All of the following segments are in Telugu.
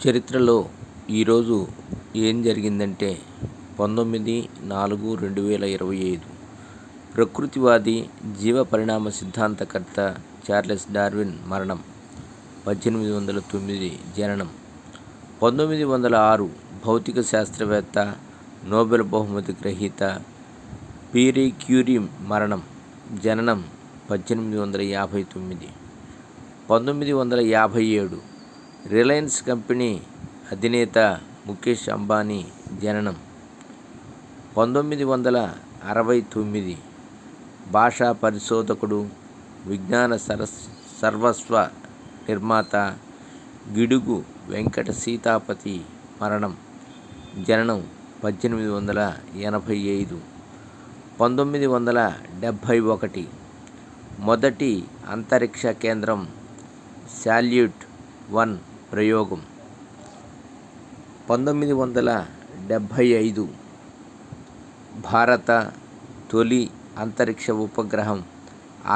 చరిత్రలో ఈరోజు ఏం జరిగిందంటే 19/4/2025 ప్రకృతివాది జీవ పరిణామ సిద్ధాంతకర్త చార్లెస్ డార్విన్ మరణం. 1809 జననం. 1906 భౌతిక శాస్త్రవేత్త, నోబెల్ బహుమతి గ్రహీత పీరీ క్యూరీ మరణం. జననం 1859. 1957 రిలయన్స్ కంపెనీ అధినేత ముఖేష్ అంబానీ జననం. 1969 భాషా పరిశోధకుడు, విజ్ఞాన సర్వస్వ నిర్మాత గిడుగు వెంకట సీతాపతి మరణం. జననం 1885. 1971 మొదటి అంతరిక్ష కేంద్రం సాల్యూట్ 1 ప్రయోగం. 1975 భారత తొలి అంతరిక్ష ఉపగ్రహం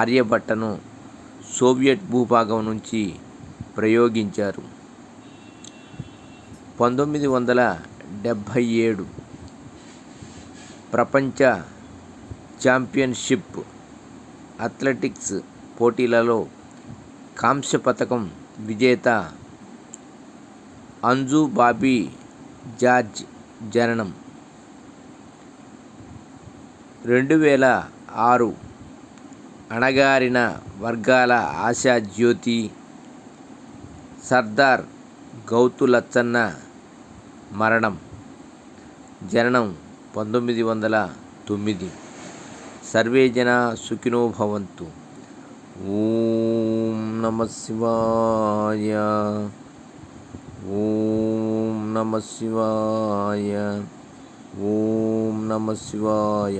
ఆర్యభట్టను సోవియట్ భూభాగం నుంచి ప్రయోగించారు. 1977 ప్రపంచ ఛాంపియన్షిప్ అథ్లెటిక్స్ పోటీలలో కాంస్య పతకం విజేత అంజు బాబీ జార్జ్ జననం. 2006 అణగారిన వర్గాల ఆశాజ్యోతి సర్దార్ గౌతు లచ్చన్న మరణం. జననం 1909. సర్వే జనా సుఖినో భవంతు. ఓం నమః శివాయ. ఓం నమః శివాయ. ఓం నమః శివాయ.